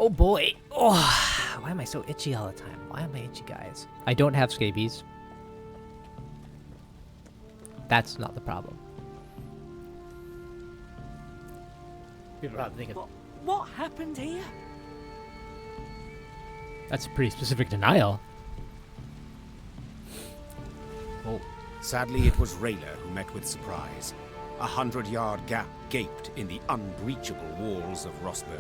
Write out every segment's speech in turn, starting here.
Oh boy. Oh, why am I so itchy all the time? Why am I itchy, guys? I don't have scabies. That's not the problem. People are probably thinking, What happened here? that's a pretty specific denial. Oh. Sadly, it was Rayla who met with surprise. 100-yard gap gaped in the unbreachable walls of Rosberg.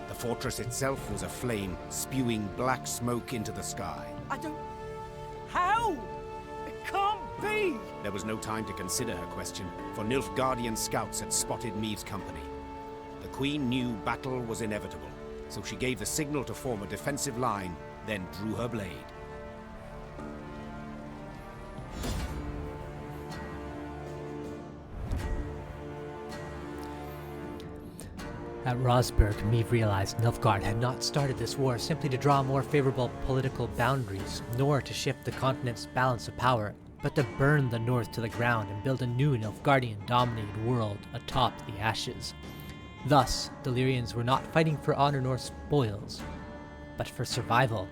The fortress itself was aflame, spewing black smoke into the sky. I don't... How? It can't be! There was no time to consider her question, for Nilfgaardian scouts had spotted Meve's company. The Queen knew battle was inevitable, so she gave the signal to form a defensive line, then drew her blade. At Rosberg, Meve realized Nilfgaard had not started this war simply to draw more favorable political boundaries, nor to shift the continent's balance of power, but to burn the north to the ground and build a new Nilfgaardian-dominated world atop the ashes. Thus, the Lyrians were not fighting for honor nor spoils, but for survival.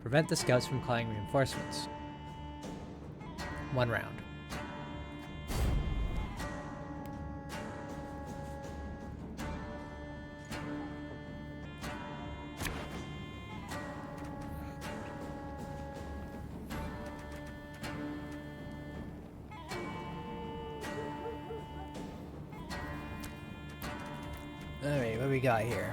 Prevent the scouts from calling reinforcements. 1 round. Alright, what we got here?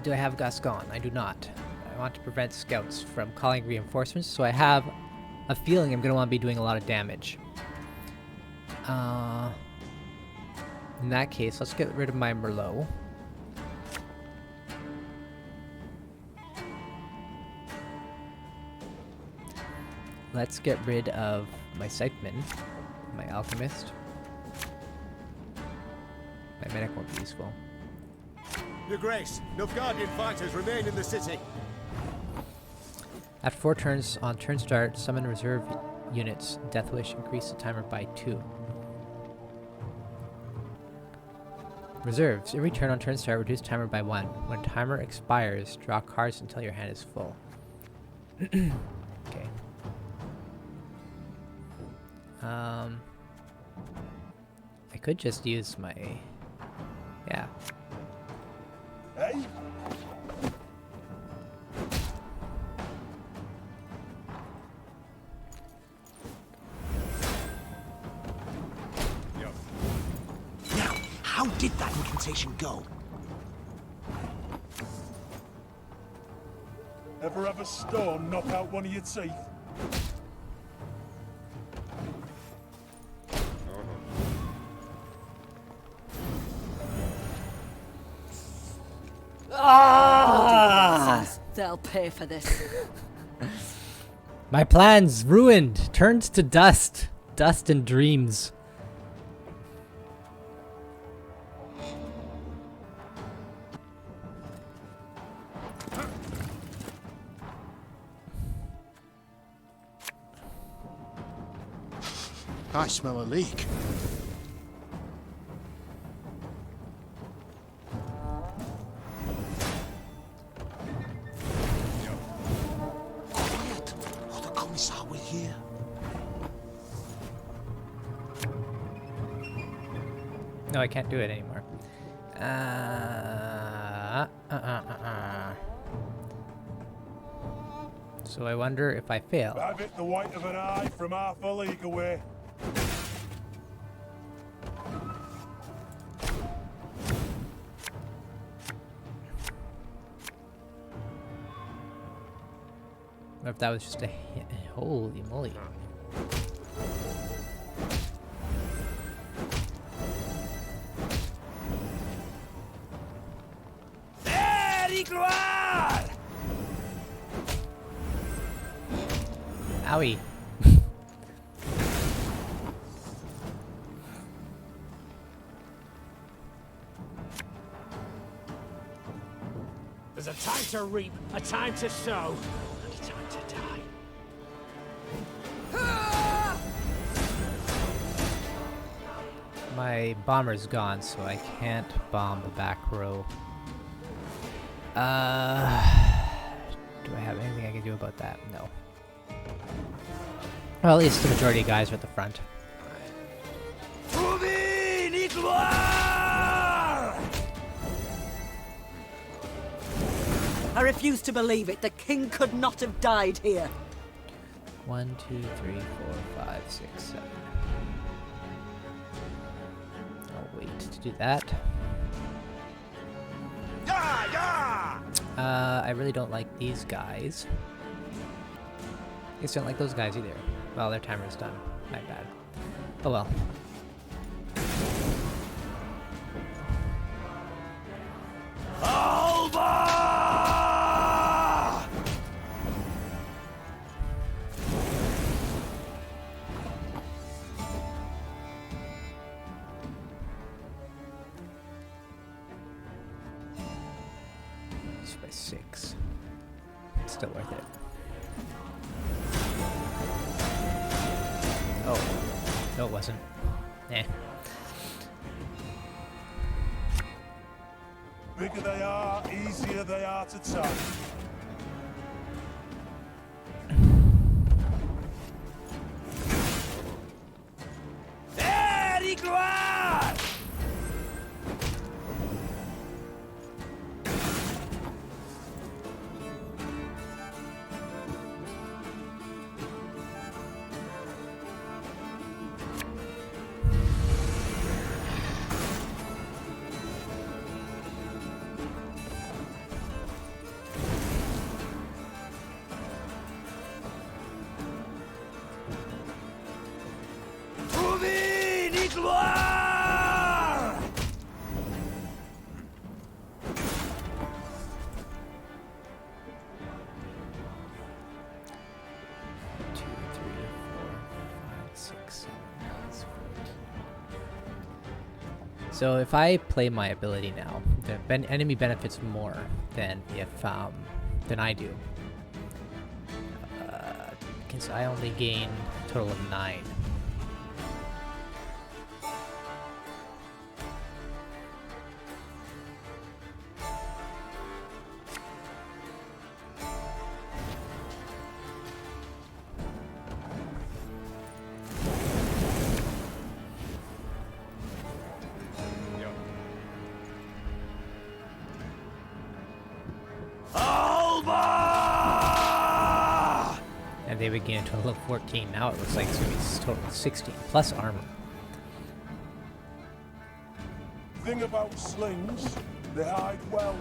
Do I have Gascon? I do not. I want to prevent scouts from calling reinforcements, so I have a feeling I'm going to want to be doing a lot of damage. In that case, let's get rid of my Merlot. Let's get rid of my Scytheman, my Alchemist. My medic won't be useful. Your Grace, Nilfgaardian fighters remain in the city. At 4 turns on turn start, summon reserve units. Death Wish increase the timer by 2. Reserves. Every turn on turn start, reduce timer by 1. When timer expires, draw cards until your hand is full. Okay. I could just use my... Yeah. Hey? Now, how did that incantation go? Ever have a storm knock out one of your teeth? They'll pay for this. My plans ruined, turned to dust. Dust and dreams. I smell a leak. No, I can't do it anymore. So I wonder if I fail. Have it the white of an eye from half a league away. Or if that was just a hit. Holy moly. Owie. There's a time to reap, a time to sow, and a time to die. My bomber's gone, so I can't bomb the back row. Do I have anything I can do about that? No. Well, at least the majority of guys are at the front. I refuse to believe it. The king could not have died here. 1, 2, 3, 4, 5, 6, 7. I'll wait to do that. I really don't like these guys. I guess I don't like those guys either. Well, their timer's done. My bad. Oh well. By 6. Still worth it. Oh. No, it wasn't. Eh. Bigger they are, easier they are to touch. So if I play my ability now, the enemy benefits more than if than I do. Because I only gain a total of 9. And they would gain a total of 14. Now it looks like it's going to be a total of 16, plus armor. Thing about slings, they hide well.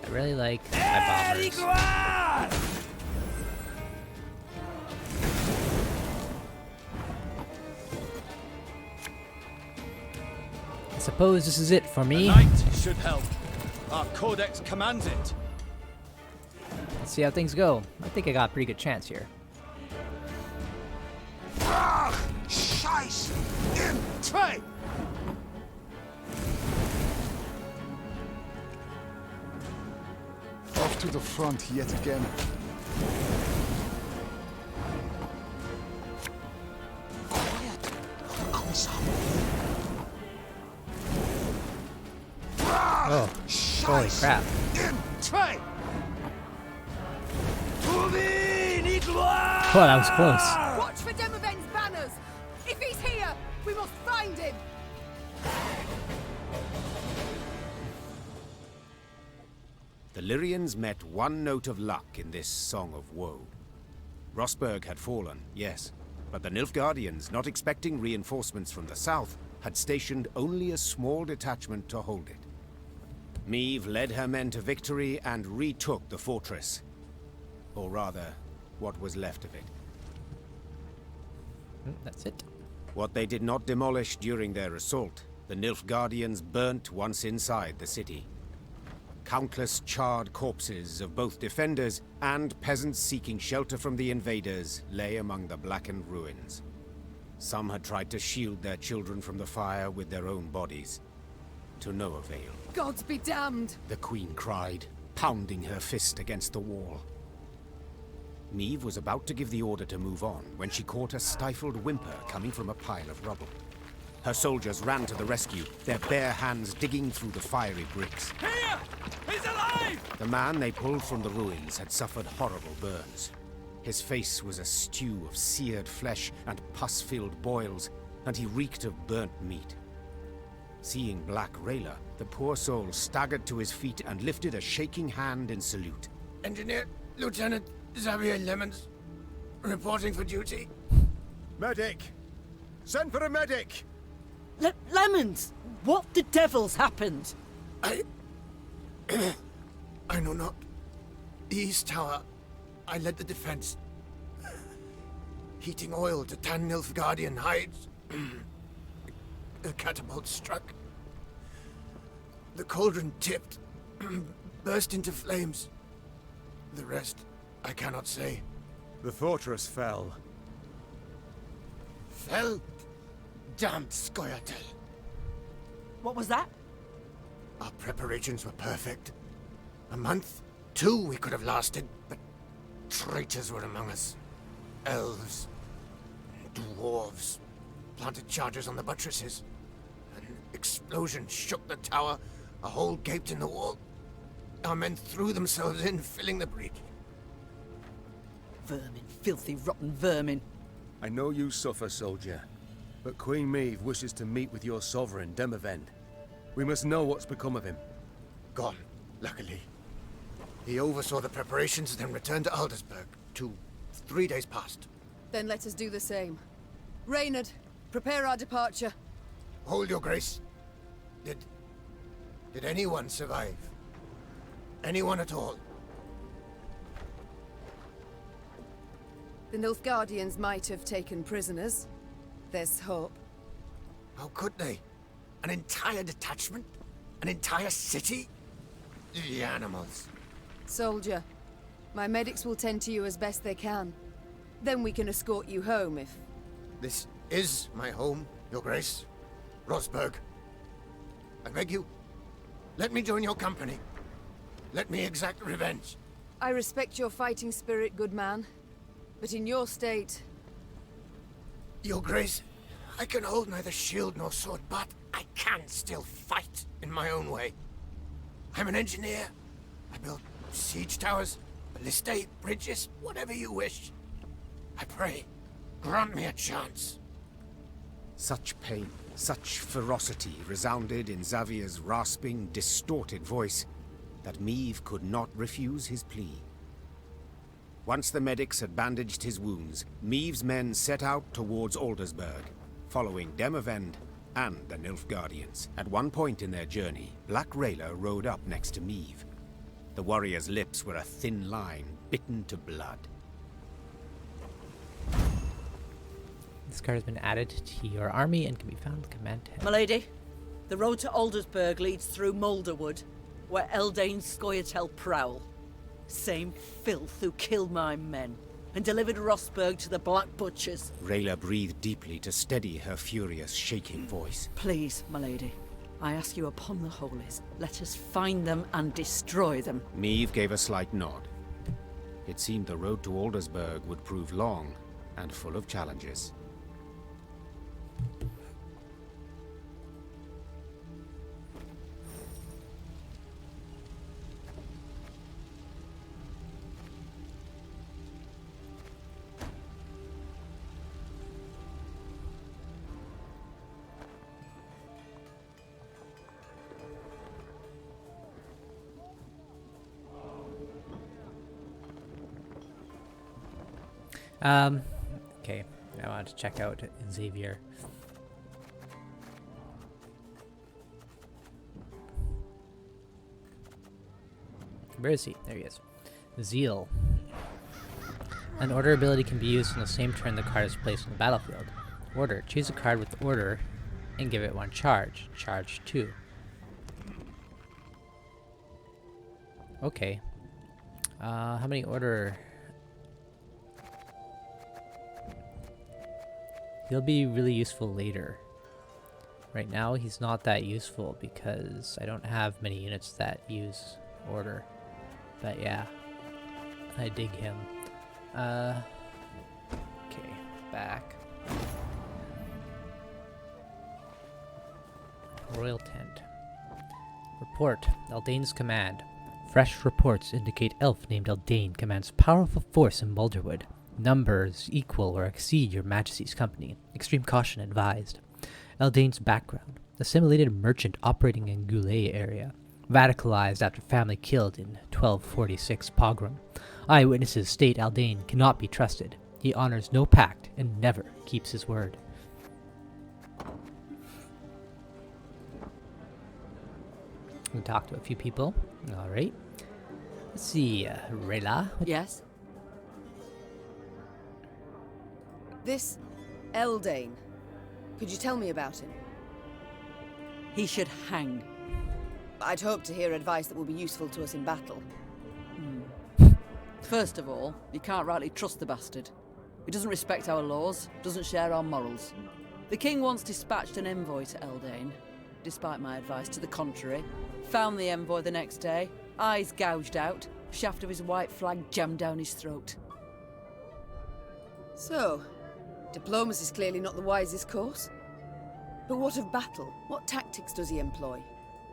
I really like my bombers. I suppose this is it for me. Knight should help. Our codex commands it. Let's see how things go. I think I got a pretty good chance here. Scheiß! In Try! Off to the front yet again. Quiet! Kommissar! Oh, holy crap. In Try! Oh, that was close. Watch for Demoven's banners! If he's here, we must find him! The Lyrians met one note of luck in this song of woe. Rosberg had fallen, yes, but the Nilfgaardians, not expecting reinforcements from the south, had stationed only a small detachment to hold it. Meve led her men to victory and retook the fortress. Or rather, what was left of it. That's it. What they did not demolish during their assault, the Nilfgaardians burnt once inside the city. Countless charred corpses of both defenders and peasants seeking shelter from the invaders lay among the blackened ruins. Some had tried to shield their children from the fire with their own bodies. To no avail. Gods be damned! The queen cried, pounding her fist against the wall. Meve was about to give the order to move on when she caught a stifled whimper coming from a pile of rubble. Her soldiers ran to the rescue, their bare hands digging through the fiery bricks. Here! He's alive! The man they pulled from the ruins had suffered horrible burns. His face was a stew of seared flesh and pus-filled boils, and he reeked of burnt meat. Seeing Black Rayla, the poor soul staggered to his feet and lifted a shaking hand in salute. Engineer Lieutenant Xavier Lemons, reporting for duty. Medic! Send for a medic! Lemons! What the devil's happened? I know not. The East Tower, I led the defense. Heating oil to tan Nilfgaardian hides. The catapult struck. The cauldron tipped, burst into flames. The rest, I cannot say. The fortress fell. Fell? Damned Scoia'tael. What was that? Our preparations were perfect. A month, 2 we could have lasted, but traitors were among us. Elves, dwarves, planted charges on the buttresses. An explosion shook the tower, a hole gaped in the wall. Our men threw themselves in, filling the breach. Vermin, filthy, rotten vermin. I know you suffer, soldier, but Queen Meve wishes to meet with your sovereign, Demavend. We must know what's become of him. Gone, luckily. He oversaw the preparations, then returned to Aldersburg. 3 days past. Then let us do the same. Reynard, prepare our departure. Hold your grace. Did anyone survive? Anyone at all? The Nilfgaardians might have taken prisoners. There's hope. How could they? An entire detachment? An entire city? The animals. Soldier, my medics will tend to you as best they can. Then we can escort you home if... This is my home, your grace. Rosberg. I beg you, let me join your company. Let me exact revenge. I respect your fighting spirit, good man. But in your state... Your grace, I can hold neither shield nor sword, but I can still fight in my own way. I'm an engineer. I build siege towers, ballistae, bridges, whatever you wish. I pray, grant me a chance. Such pain, such ferocity resounded in Xavier's rasping, distorted voice that Meve could not refuse his plea. Once the medics had bandaged his wounds, Meve's men set out towards Aldersburg, following Demavend and the Nilfgaardians. At one point in their journey, Black Rayla rode up next to Meve. The warrior's lips were a thin line, bitten to blood. This card has been added to your army and can be found in the command tab. Milady, the road to Aldersburg leads through Moulderwood, where Eldain Scoia'tael prowl. Same filth who killed my men and delivered Rosberg to the Black Butchers. Rayla breathed deeply to steady her furious, shaking voice. Please, milady, I ask you upon the holies, let us find them and destroy them. Meve gave a slight nod. It seemed the road to Aldersburg would prove long and full of challenges. Okay, I wanted to check out Xavier. Where is he? There he is. Zeal. An order ability can be used on the same turn the card is placed on the battlefield. Order. Choose a card with order and give it 1 charge. Charge 2. Okay. How many order... He'll be really useful later. Right now, he's not that useful because I don't have many units that use order. But yeah, I dig him. Okay, back. Royal tent. Report, Eldain's command. Fresh reports indicate elf named Eldain commands powerful force in Mulderwood. Numbers equal or exceed your majesty's company. Extreme caution advised. Eldain's background. Assimilated merchant operating in Goulet area. Radicalized after family killed in 1246 pogrom. Eyewitnesses state Eldain cannot be trusted. He honors no pact and never keeps his word. We talked to a few people. Alright. Let's see, Rayla. Yes? This Eldain. Could you tell me about him? He should hang. I'd hope to hear advice that will be useful to us in battle. First of all, you can't rightly trust the bastard. He doesn't respect our laws, doesn't share our morals. The king once dispatched an envoy to Eldain, despite my advice to the contrary. Found the envoy the next day, eyes gouged out, shaft of his white flag jammed down his throat. So, diplomacy's clearly not the wisest course. But what of battle? What tactics does he employ?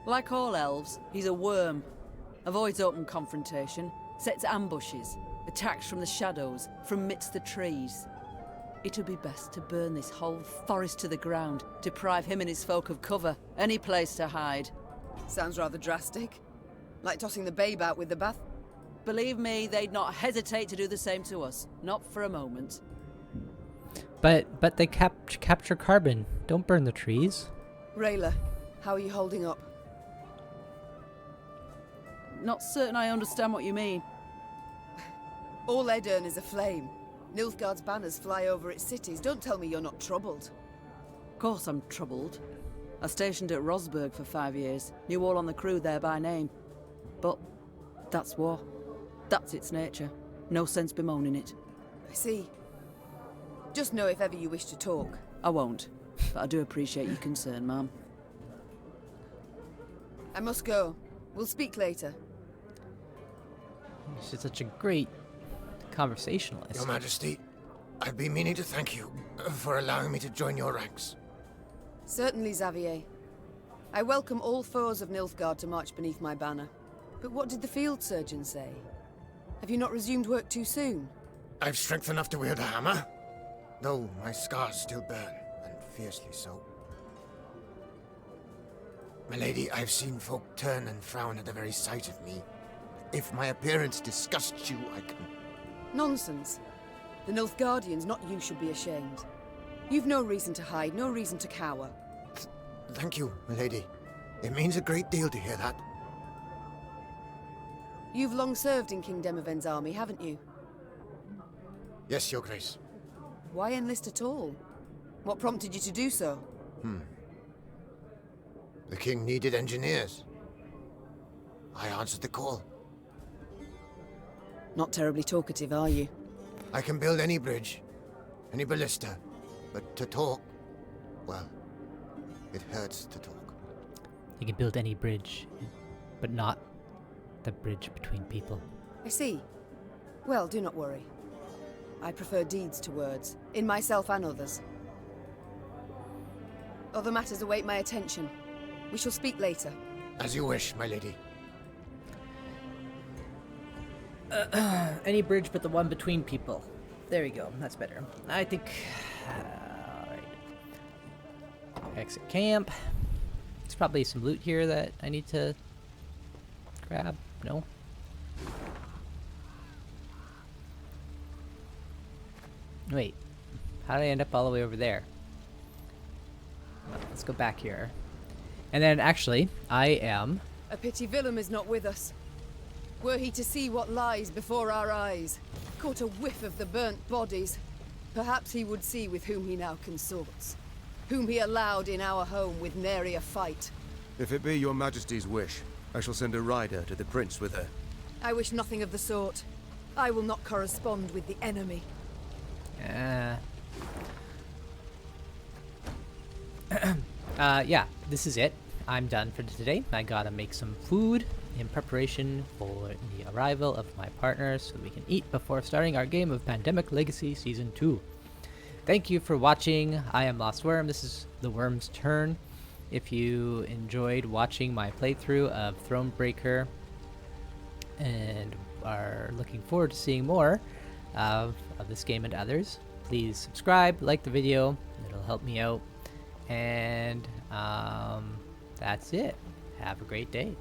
Like all elves, he's a worm. Avoids open confrontation, sets ambushes, attacks from the shadows, from midst the trees. It would be best to burn this whole forest to the ground, deprive him and his folk of cover, any place to hide. Sounds rather drastic. Like tossing the babe out with the bath. Believe me, they'd not hesitate to do the same to us. Not for a moment. But they capture carbon. Don't burn the trees. Rayla, how are you holding up? Not certain I understand what you mean. All Eldain is aflame. Nilfgaard's banners fly over its cities. Don't tell me you're not troubled. Of course I'm troubled. I stationed at Rosberg for 5 years. Knew all on the crew there by name. But that's war. That's its nature. No sense bemoaning it. I see. Just know if ever you wish to talk. I won't. But I do appreciate your concern, ma'am. I must go. We'll speak later. She's such a great conversationalist. Your Majesty, I've been meaning to thank you for allowing me to join your ranks. Certainly, Xavier. I welcome all foes of Nilfgaard to march beneath my banner. But what did the field surgeon say? Have you not resumed work too soon? I've strength enough to wield a hammer, though my scars still burn, and fiercely so. My lady, I've seen folk turn and frown at the very sight of me. If my appearance disgusts you, I can... Nonsense. The Nilfgaardians, not you, should be ashamed. You've no reason to hide, no reason to cower. Thank you, my lady. It means a great deal to hear that. You've long served in King Demoven's army, haven't you? Yes, Your Grace. Why enlist at all? What prompted you to do so? The king needed engineers. I answered the call. Not terribly talkative, are you? I can build any bridge, any ballista, but to talk, well, it hurts to talk. You can build any bridge, but not the bridge between people. I see. Well, do not worry. I prefer deeds to words, in myself and others. Other matters await my attention. We shall speak later. As you wish, my lady. Any bridge but the one between people. There we go. That's better. I think... Alright. Exit camp. There's probably some loot here that I need to grab. No? Wait. How did I end up all the way over there? Let's go back here. And then, actually, I am... A pity Villem is not with us. Were he to see what lies before our eyes, caught a whiff of the burnt bodies, perhaps he would see with whom he now consorts, whom he allowed in our home with nary a fight. If it be your majesty's wish, I shall send a rider to the prince with her. I wish nothing of the sort. I will not correspond with the enemy. Yeah, this is it. I'm done for today. I gotta make some food in preparation for the arrival of my partner so we can eat before starting our game of Pandemic Legacy Season 2. Thank you for watching. I am Lost Worm. This is the Worm's turn. If you enjoyed watching my playthrough of Thronebreaker and are looking forward to seeing more of this game and others, please subscribe, like the video. It'll help me out. And that's it. Have a great day.